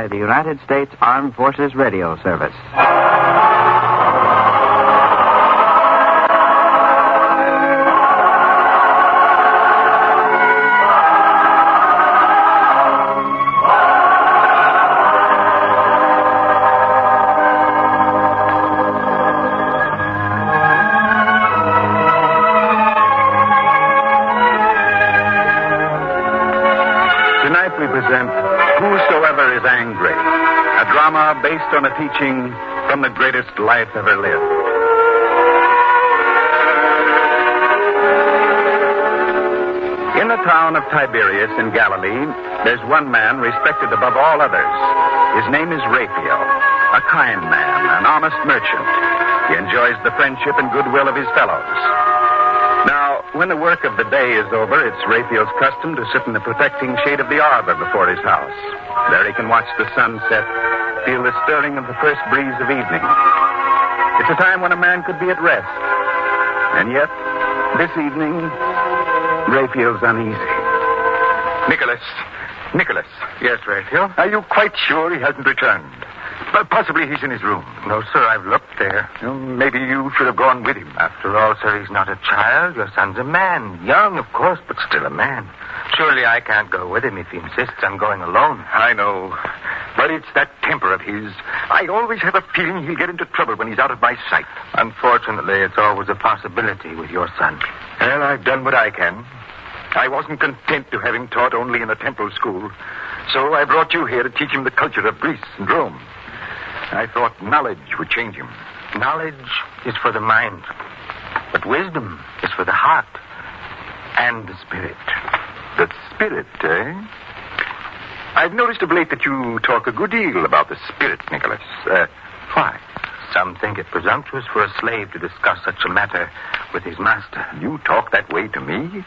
by the United States Armed Forces Radio Service. Whosoever is Angry, a drama based on a teaching from the greatest life ever lived. In the town of Tiberias in Galilee, there's one man respected above all others. His name is Raphael, a kind man, an honest merchant. He enjoys the friendship and goodwill of his fellows. Now, when the work of the day is over, it's Raphael's custom to sit in the protecting shade of the arbor before his house. There he can watch the sunset, feel the stirring of the first breeze of evening. It's a time when a man could be at rest. And yet, this evening, Raphael's uneasy. Nicholas. Yes, Raphael? Are you quite sure he hasn't returned? But possibly he's in his room. No, sir, I've looked there. Maybe you should have gone with him. After all, sir, he's not a child. Your son's a man. Young, of course, but still a man. Surely I can't go with him if he insists on going alone. I know. But it's that temper of his. I always have a feeling he'll get into trouble when he's out of my sight. Unfortunately, it's always a possibility with your son. Well, I've done what I can. I wasn't content to have him taught only in a temple school. So I brought you here to teach him the culture of Greece and Rome. I thought knowledge would change him. Knowledge is for the mind, but wisdom is for the heart and the spirit. The spirit, eh? I've noticed of late that you talk a good deal about the spirit, Nicholas. Why? Some think it presumptuous for a slave to discuss such a matter with his master. You talk that way to me?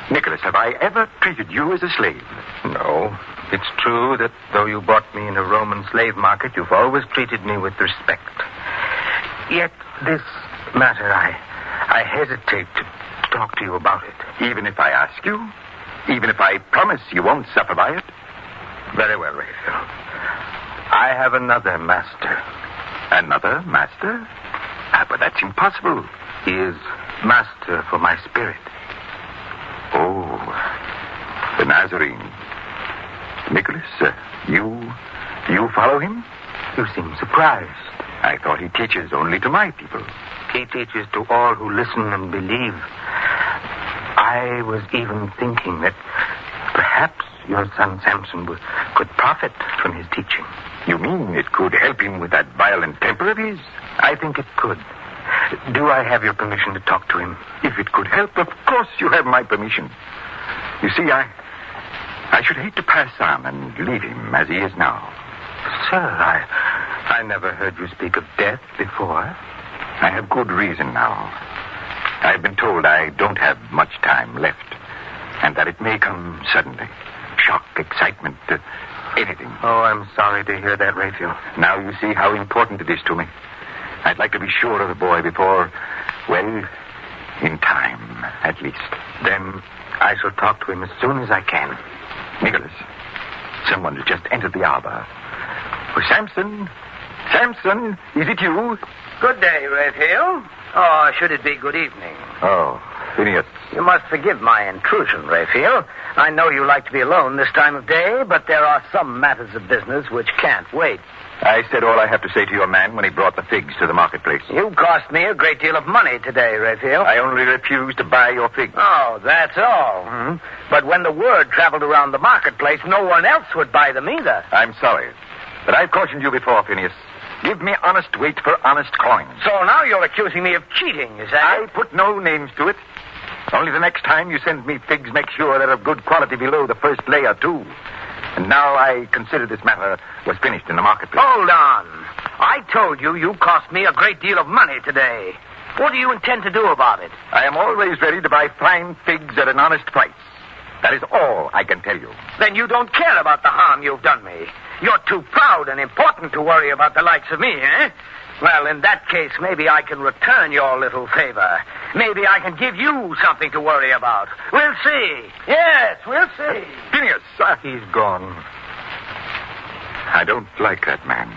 Nicholas, have I ever treated you as a slave? No. It's true that though you bought me in a Roman slave market, you've always treated me with respect. Yet this matter, I hesitate to talk to you about it. Even if I ask you? Even if I promise you won't suffer by it? Very well, Raphael. I have another master. Another master? But that's impossible. He is master for my spirit. Oh, the Nazarene. Nicholas, you follow him? You seem surprised. I thought he teaches only to my people. He teaches to all who listen and believe. I was even thinking that perhaps your son Samson could profit from his teaching. You mean it could help him with that violent temper of his? I think it could. Do I have your permission to talk to him? If it could help, of course you have my permission. You see, I should hate to pass on and leave him as he is now. Sir, I never heard you speak of death before. I have good reason now. I've been told I don't have much time left, and that it may come suddenly. Shock, excitement, anything. Oh, I'm sorry to hear that, Raphael. Now you see how important it is to me. I'd like to be sure of the boy before, well, in time, at least. Then I shall talk to him as soon as I can. Nicholas, someone has just entered the arbor. Oh, Samson, is it you? Good day, Raphael. Or should it be good evening? Oh, Phineas. You must forgive my intrusion, Raphael. I know you like to be alone this time of day, but there are some matters of business which can't wait. I said all I have to say to your man when he brought the figs to the marketplace. You cost me a great deal of money today, Raphael. I only refused to buy your figs. Oh, that's all. But when the word traveled around the marketplace, no one else would buy them either. I'm sorry. But I've cautioned you before, Phineas. Give me honest weight for honest coin. So now you're accusing me of cheating, is that I it? put no names to it. Only the next time you send me figs, make sure they're of good quality below the first layer, too. And now I consider this matter was finished in the marketplace. Hold on. I told you cost me a great deal of money today. What do you intend to do about it? I am always ready to buy fine figs at an honest price. That is all I can tell you. Then you don't care about the harm you've done me. You're too proud and important to worry about the likes of me, eh? Well, in that case, maybe I can return your little favor. Maybe I can give you something to worry about. We'll see. Yes, we'll see. Phineas, He's gone. I don't like that man.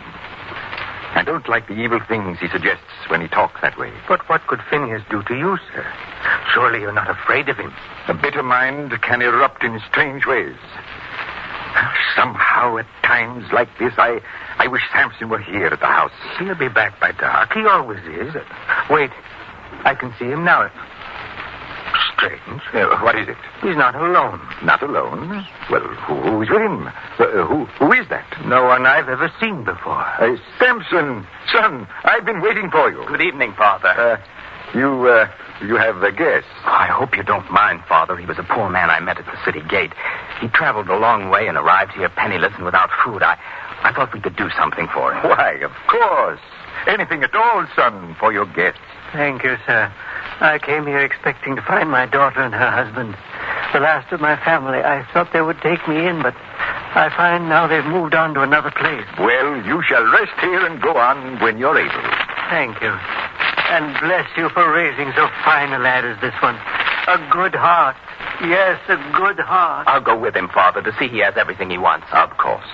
I don't like the evil things he suggests when he talks that way. But what could Phineas do to you, sir? Surely you're not afraid of him. A bitter mind can erupt in strange ways. Somehow, at times like this, I wish Samson were here at the house. He'll be back by dark. He always is. Wait, I can see him now. Strange. What is it? He's not alone. Not alone? Well, who is with him? Who is that? No one I've ever seen before. Samson, son, I've been waiting for you. Good evening, Father. You have a guest. I hope you don't mind, Father. He was a poor man I met at the city gate. He traveled a long way and arrived here penniless and without food. I thought we could do something for him. Why, of course. Anything at all, son, for your guest. Thank you, sir. I came here expecting to find my daughter and her husband. The last of my family. I thought they would take me in, but I find now they've moved on to another place. Well, you shall rest here and go on when you're able. Thank you. And bless you for raising so fine a lad as this one. A good heart. Yes, a good heart. I'll go with him, Father, to see he has everything he wants. Of course.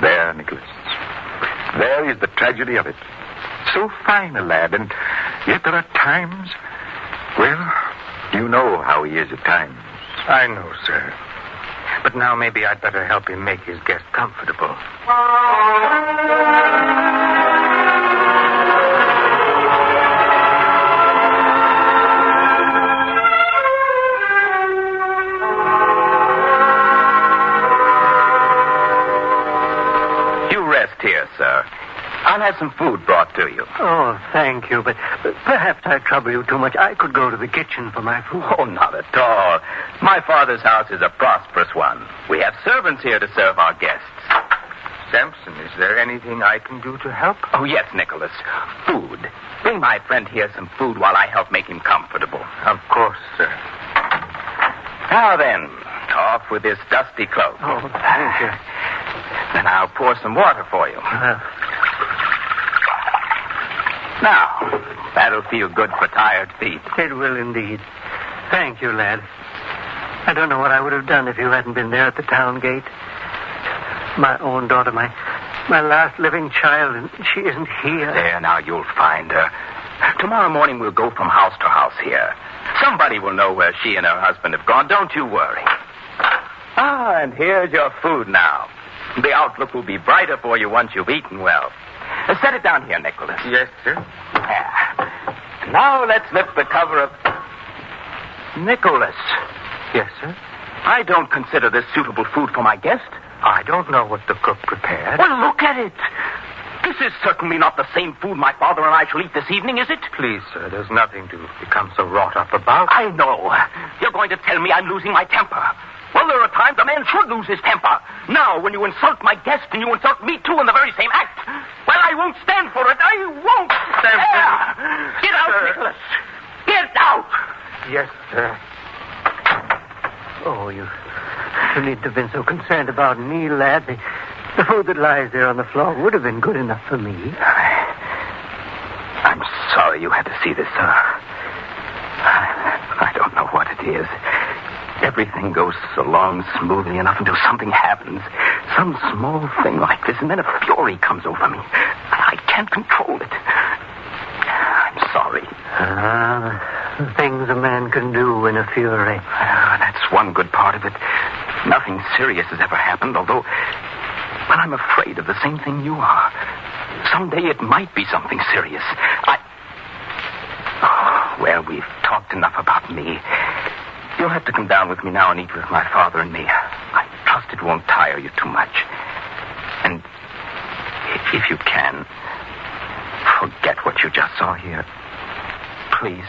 There, Nicholas. There is the tragedy of it. So fine a lad, and yet there are times... Well, you know how he is at times. I know, sir. But now maybe I'd better help him make his guest comfortable. You rest here, sir. I'll have some food brought to you. Oh, thank you, but perhaps I trouble you too much. I could go to the kitchen for my food. Oh, not at all. My father's house is a prosperous one. We have servants here to serve our guests. Samson, is there anything I can do to help? Oh, yes, Nicholas. Food. Bring my friend here some food while I help make him comfortable. Of course, sir. Now then, off with this dusty cloak. Oh, thank you. Then I'll pour some water for you. Now, that'll feel good for tired feet. It will indeed. Thank you, lad. I don't know what I would have done if you hadn't been there at the town gate. My own daughter, my last living child, and she isn't here. There, now you'll find her. Tomorrow morning we'll go from house to house here. Somebody will know where she and her husband have gone. Don't you worry. Ah, and here's your food now. The outlook will be brighter for you once you've eaten well. Set it down here, Nicholas. Yes, sir. Yeah. Now let's lift the cover of... Nicholas. Yes, sir. I don't consider this suitable food for my guest. I don't know what the cook prepared. Well, look at it. This is certainly not the same food my father and I shall eat this evening, is it? Please, sir, there's nothing to become so wrought up about. I know. You're going to tell me I'm losing my temper. Well, there are times a man should lose his temper. Now, when you insult my guest and you insult me, too, in the very same act, well, I won't stand for it. I won't. Get out, sir. Nicholas. Get out. Yes, sir. Oh, you needn't have been so concerned about me, lad. The food that lies there on the floor would have been good enough for me. I'm sorry you had to see this, sir. I don't know what it is. Everything goes along smoothly enough until something happens. Some small thing like this, and then a fury comes over me. I can't control it. I'm sorry. The things a man can do in a fury. That's one good part of it. Nothing serious has ever happened, although... Well, I'm afraid of the same thing you are. Someday it might be something serious. Well, we've talked enough about me. You'll have to come down with me now and eat with my father and me. I trust it won't tire you too much. And if you can, forget what you just saw here. Please.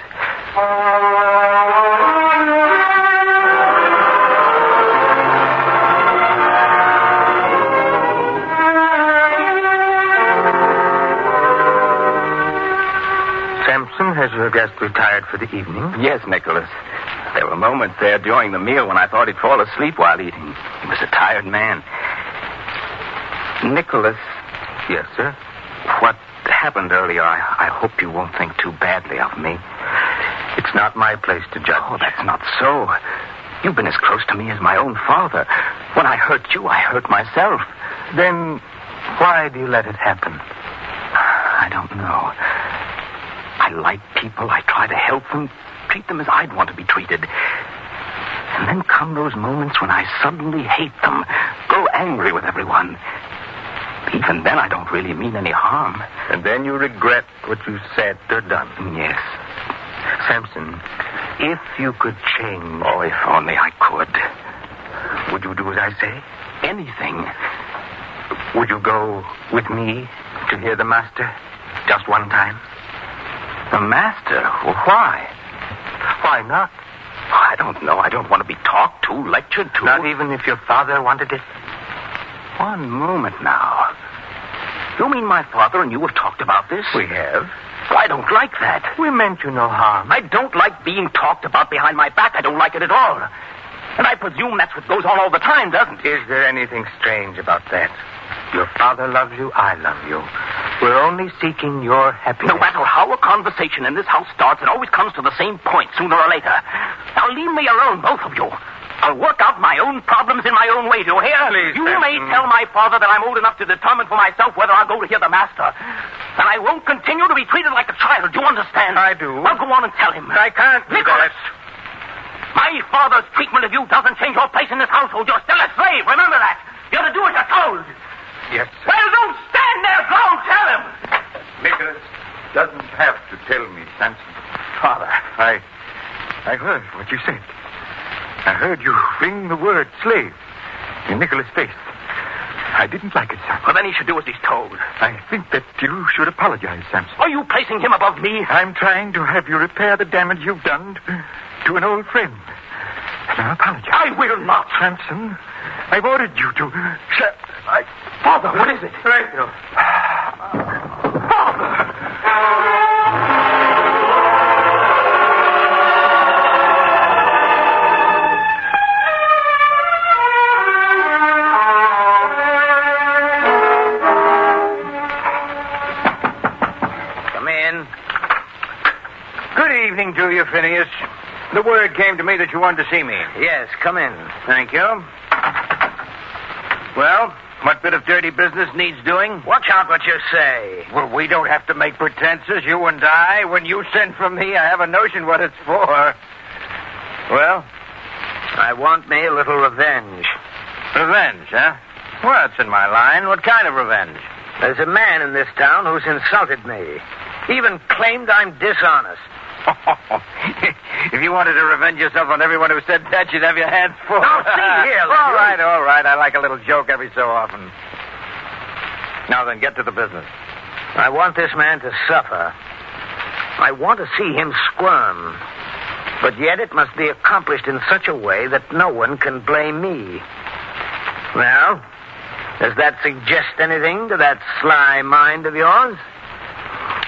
Samson, has your guest retired for the evening? Yes, Nicholas. There were moments there during the meal when I thought he'd fall asleep while eating. He was a tired man. Nicholas. Yes, sir? What happened earlier, I hope you won't think too badly of me. It's not my place to judge. Oh, that's not so. You've been as close to me as my own father. When I hurt you, I hurt myself. Then why do you let it happen? I don't know. I like people. I try to help them, treat them as I'd want to be treated. And then come those moments when I suddenly hate them, grow angry with everyone. Even then, I don't really mean any harm. And then you regret what you said or done. Yes. Samson, if you could change... Oh, if only I could. Would you do as I say? Anything. Would you go with me to hear the master just one time? The master? Well, why? Why not? I don't know. I don't want to be talked to, lectured to. Not even if your father wanted it? One moment now. You mean my father and you have talked about this? We have. Well, I don't like that. We meant you no harm. I don't like being talked about behind my back. I don't like it at all. And I presume that's what goes on all the time, doesn't it? Is there anything strange about that? Your father loves you. I love you. We're only seeking your happiness. No matter how a conversation in this house starts, it always comes to the same point sooner or later. Now, leave me alone, both of you. I'll work out my own problems in my own way, do you hear? Please, you Samson. may tell my father that I'm old enough to determine for myself whether I'll go to hear the master. And I won't continue to be treated like a child. Do you understand? I do. I'll go on and tell him. I can't do Nicholas! that. My father's treatment of you doesn't change your place in this household. You're still a slave. Remember that. You're to do as you're told. Yes, sir. Well, don't stand there. Go and tell him. Nicholas doesn't have to tell me, Samson. Father. I heard what you said. I heard you ring the word slave in Nicholas' face. I didn't like it, sir. Well, then he should do as he's told. I think that you should apologize, Samson. Are you placing him above me? I'm trying to have you repair the damage you've done to an old friend. And I apologize. I will not. Samson, I've ordered you to... Father, what is it? Rachel. Come in. Good evening to you, Phineas. The word came to me that you wanted to see me. Yes, come in. Thank you. Well, what bit of dirty business needs doing? Watch out what you say. Well, we don't have to make pretenses, you and I. When you send for me, I have a notion what it's for. Well? I want me a little revenge. Revenge, huh? Well, it's in my line. What kind of revenge? There's a man in this town who's insulted me. Even claimed I'm dishonest. If you wanted to revenge yourself on everyone who said that, you'd have your hands full. Now, see here, all right. I like a little joke every so often. Now then, get to the business. I want this man to suffer. I want to see him squirm. But yet it must be accomplished in such a way that no one can blame me. Well, does that suggest anything to that sly mind of yours?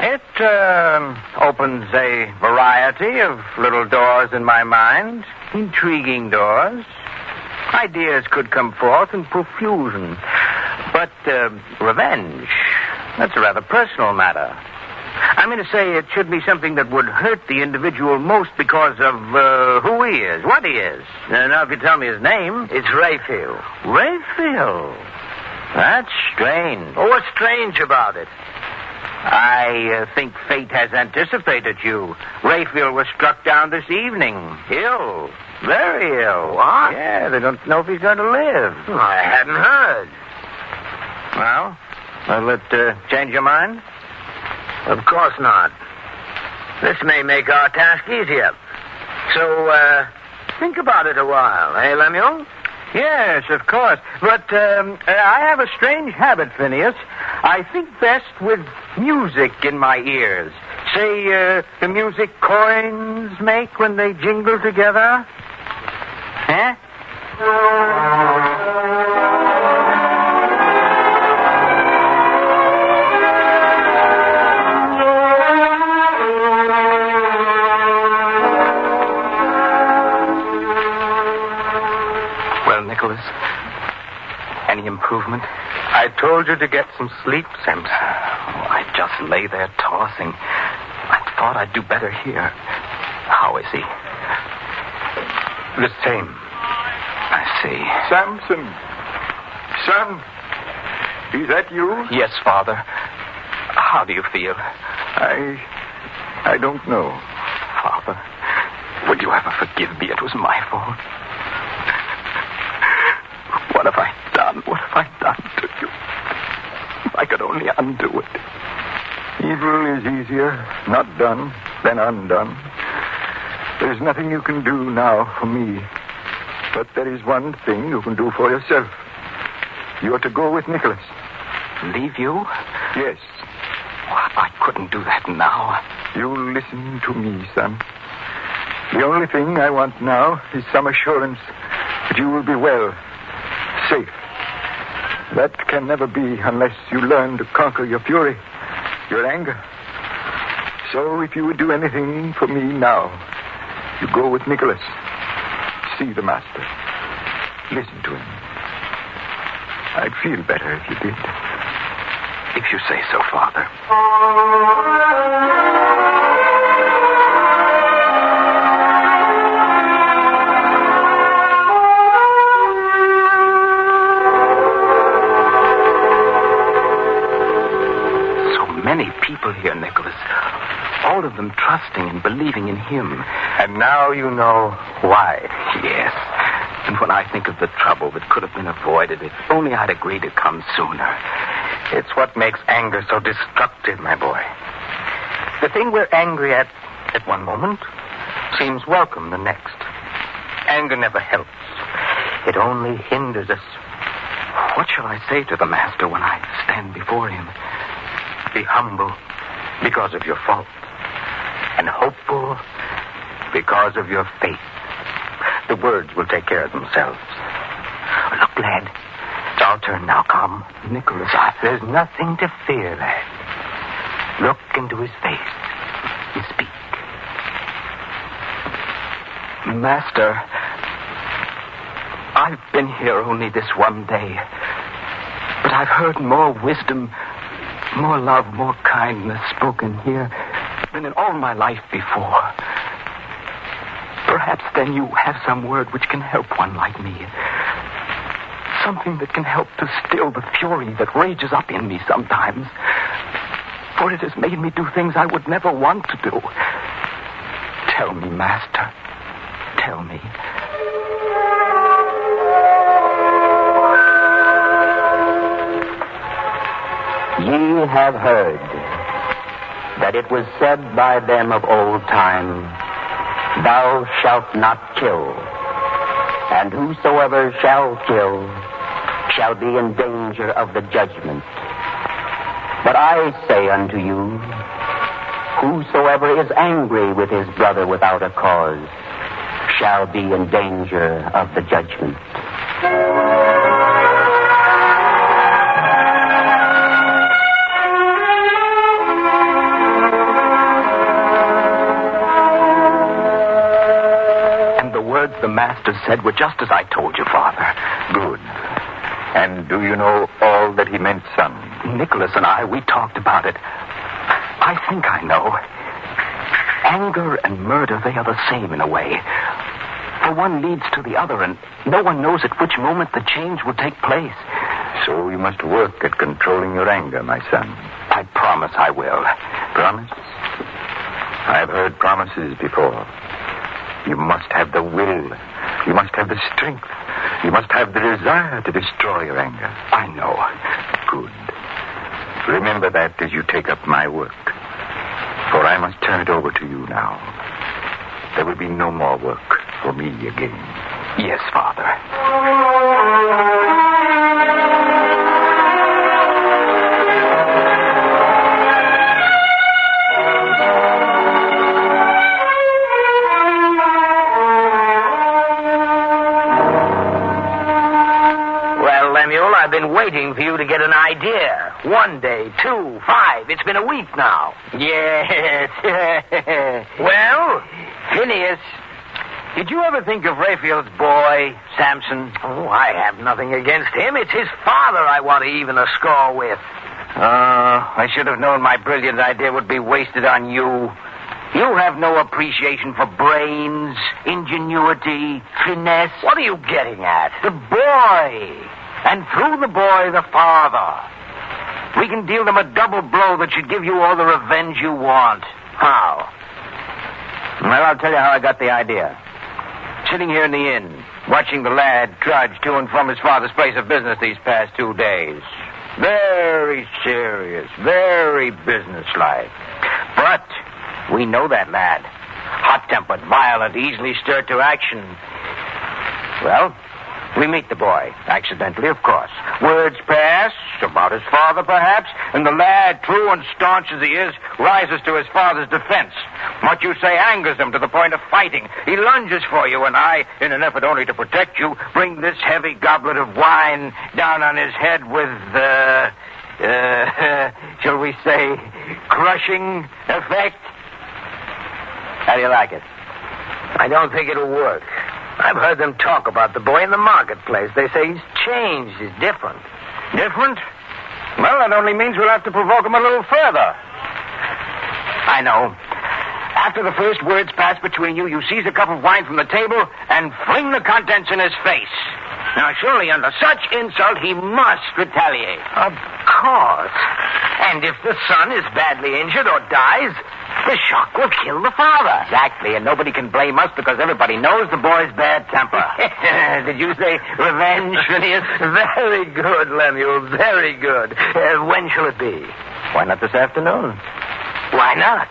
It opens a variety of little doors in my mind. Intriguing doors. Ideas could come forth in profusion. But revenge, that's a rather personal matter. I mean to say it should be something that would hurt the individual most because of who he is, what he is. Now, if you tell me his name, it's Raphael. Raphael? That's strange. Oh, what's strange about it? I think fate has anticipated you. Raphael was struck down this evening. Ill. Very ill. What? Yeah, they don't know if he's going to live. I hadn't heard. Well, will it change your mind? Of course not. This may make our task easier. So, think about it a while, eh, Lemuel? Yes, of course. But I have a strange habit, Phineas. I think best with music in my ears. Say, the music coins make when they jingle together. Huh? Well, Nicholas, any improvement? I told you to get some sleep, Samson. Oh, I just lay there tossing. I thought I'd do better here. How is he? The same. I see. Samson. Son. Is that you? Yes, Father. How do you feel? I don't know. Father, will you ever forgive me? It was my fault. What have I done? What have I done to you? If I could only undo it. Evil is easier not done than undone. There's nothing you can do now for me. But there is one thing you can do for yourself. You are to go with Nicholas. Leave you? Yes. I couldn't do that now. You listen to me, son. The only thing I want now is some assurance that you will be well, safe. That can never be unless you learn to conquer your fury, your anger. So if you would do anything for me now, you go with Nicholas. See the master. Listen to him. I'd feel better if you did. If you say so, Father. So many people here, Nicholas. All of them trusting and believing in him. And now you know why. Yes. And when I think of the trouble that could have been avoided, if only I'd agreed to come sooner. It's what makes anger so destructive, my boy. The thing we're angry at one moment seems welcome the next. Anger never helps. It only hinders us. What shall I say to the master when I stand before him? Be humble because of your fault, and hopeful because of your faith. The words will take care of themselves. Look, lad. It's our turn now. Come. Nicholas, There's nothing to fear, lad. Look into his face and speak. Master, I've been here only this one day, but I've heard more wisdom, more love, more kindness spoken here than in all my life before. Perhaps then you have some word which can help one like me. Something that can help to still the fury that rages up in me sometimes. For it has made me do things I would never want to do. Tell me, Master. Tell me. Ye have heard that it was said by them of old time, Thou shalt not kill, and whosoever shall kill shall be in danger of the judgment. But I say unto you, whosoever is angry with his brother without a cause shall be in danger of the judgment. The master said were just as I told you, Father. Good. And do you know all that he meant, son? Nicholas and I, we talked about it. I think I know. Anger and murder, they are the same in a way. For one leads to the other, and no one knows at which moment the change will take place. So you must work at controlling your anger, my son. I promise I will. Promise? I've heard promises before. You must have the will. You must have the strength. You must have the desire to destroy your anger. I know. Good. Remember that as you take up my work. For I must turn it over to you now. There will be no more work for me again. Yes, Father. I've been waiting for you to get an idea. 1 day, 2, 5. It's been a week now. Yes. Well, Phineas, did you ever think of Raphael's boy, Samson? oh, I have nothing against him. It's his father I want to even a score with. I should have known my brilliant idea would be wasted on you. You have no appreciation for brains, ingenuity, finesse. What are you getting at? The boy. And through the boy, the father. We can deal them a double blow that should give you all the revenge you want. How? Well, I'll tell you how I got the idea. Sitting here in the inn, watching the lad trudge to and from his father's place of business these past 2 days. Very serious, very businesslike. But we know that lad. Hot-tempered, violent, easily stirred to action. Well, we meet the boy. Accidentally, of course. Words pass, about his father, perhaps, and the lad, true and staunch as he is, rises to his father's defense. What you say angers him to the point of fighting. He lunges for you, and I, in an effort only to protect you, bring this heavy goblet of wine down on his head with, shall we say, crushing effect? How do you like it? I don't think it'll work. I've heard them talk about the boy in the marketplace. They say he's changed. He's different. Different? Well, that only means we'll have to provoke him a little further. I know. After the first words pass between you, you seize a cup of wine from the table and fling the contents in his face. Now, surely under such insult, he must retaliate. Of course. And if the son is badly injured or dies, the shock will kill the father. Exactly, and nobody can blame us because everybody knows the boy's bad temper. Did you say revenge, Phineas? Very good, Lemuel, very good. When shall it be? Why not this afternoon? Why not?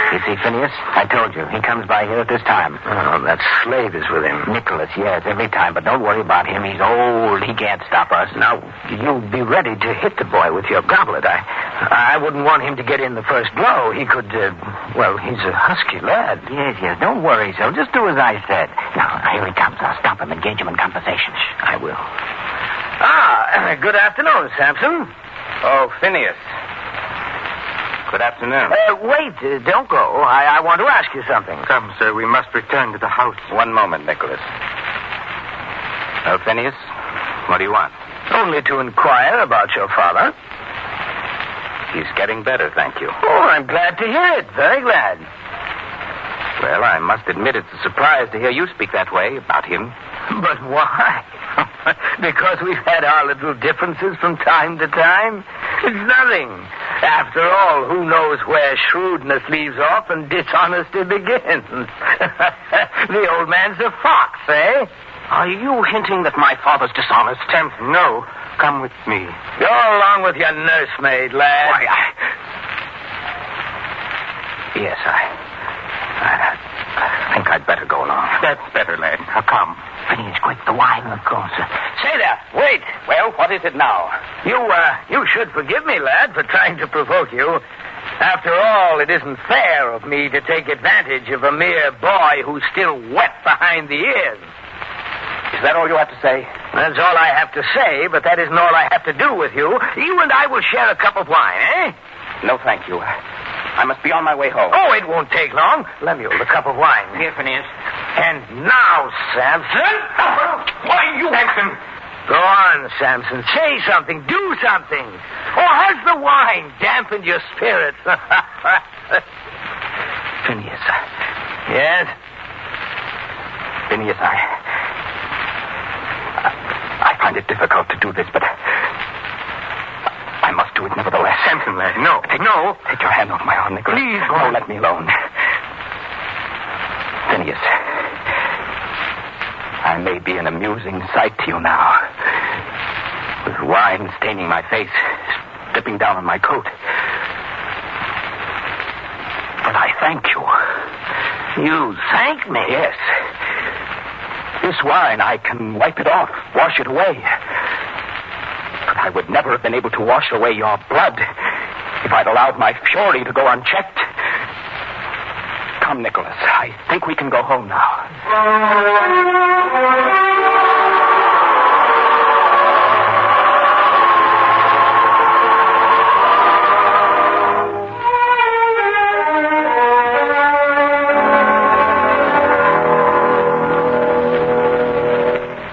You see, Phineas, I told you, he comes by here at this time. Oh, that slave is with him. Nicholas, yes, every time, but don't worry about him. He's old. He can't stop us. Now, you'll be ready to hit the boy with your goblet. I wouldn't want him to get in the first blow. He could, he's a husky lad. Yes, don't worry, so just do as I said. Now, here he comes. I'll stop him, engage him in conversation. I will. Good afternoon, Samson. Oh, Phineas. Good afternoon. Wait, don't go. I want to ask you something. Come, sir, we must return to the house. One moment, Nicholas. Phineas, what do you want? Only to inquire about your father. He's getting better, thank you. Oh, I'm glad to hear it. Very glad. Well, I must admit it's a surprise to hear you speak that way about him. But why? Because we've had our little differences from time to time? It's nothing. After all, who knows where shrewdness leaves off and dishonesty begins? The old man's a fox, eh? Are you hinting that my father's dishonest? No. Come with me. Go along with your nursemaid, lad. Why, Yes, I think I'd better go along. That's better, lad. Now, come. Phineas, quick, the wine, of course. Say there, wait. Well, what is it now? You should forgive me, lad, for trying to provoke you. After all, it isn't fair of me to take advantage of a mere boy who's still wet behind the ears. Is that all you have to say? That's all I have to say, but that isn't all I have to do with you. You and I will share a cup of wine, eh? No, thank you. I must be on my way home. Oh, it won't take long. Lemuel, the cup of wine. Here, Phineas. And now, Samson. Why, you Samson. Go on, Samson. Say something. Do something. Or has the wine dampened your spirits? Phineas. Yes? Phineas, I find it difficult to do this, but I must do it nevertheless. Samson, lad, no. No. Take your hand off my arm, Nicholas. Please, no, let me alone. Phineas, I may be an amusing sight to you now, with wine staining my face, dripping down on my coat. But I thank you. You thank me? Yes. This wine, I can wipe it off, wash it away. But I would never have been able to wash away your blood if I'd allowed my fury to go unchecked. Come, Nicholas. I think we can go home now.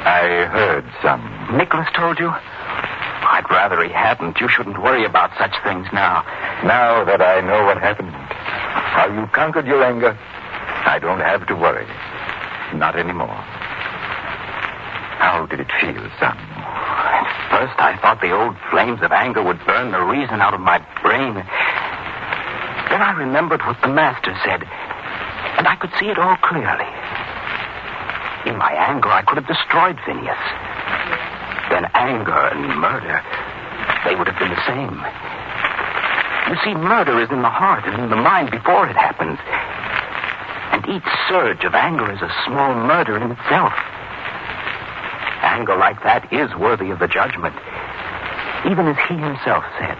I heard some. Nicholas told you? I'd rather rather he hadn't. You shouldn't worry about such things now. Now that I know what happened, how you conquered your anger, I don't have to worry. Not anymore. How did it feel, son? At first, I thought the old flames of anger would burn the reason out of my brain. Then I remembered what the master said, and I could see it all clearly. In my anger, I could have destroyed Phineas. Then anger and murder, they would have been the same. You see, murder is in the heart and in the mind before it happens. And each surge of anger is a small murder in itself. Anger like that is worthy of the judgment, even as he himself said.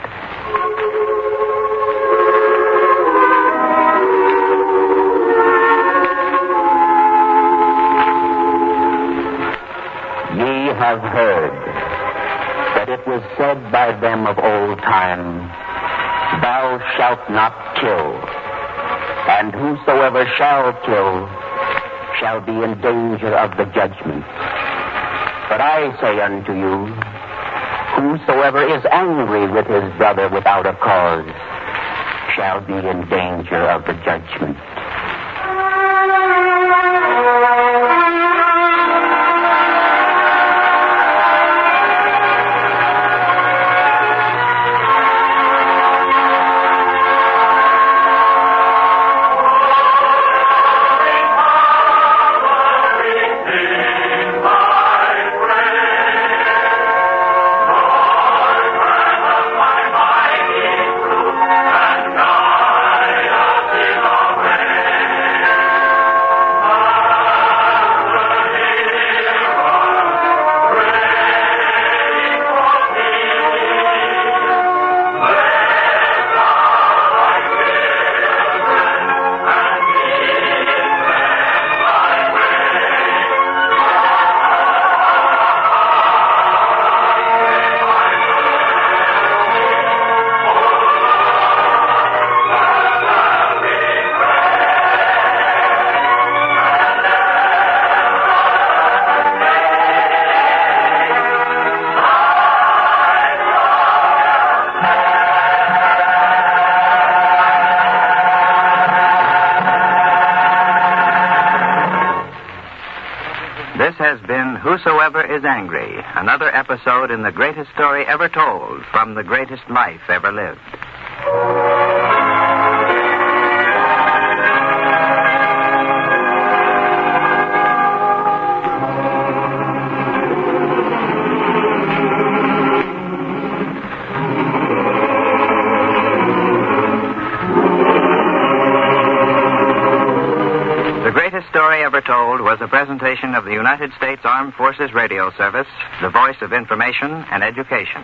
Ye have heard that it was said by them of old time, Thou shalt not kill, and whosoever shall kill shall be in danger of the judgment. But I say unto you, whosoever is angry with his brother without a cause shall be in danger of the judgment. This has been Whosoever is Angry, another episode in the greatest story ever told from the greatest life ever lived. The Greatest Story Ever Told was a presentation of the United States Armed Forces Radio Service, the voice of information and education.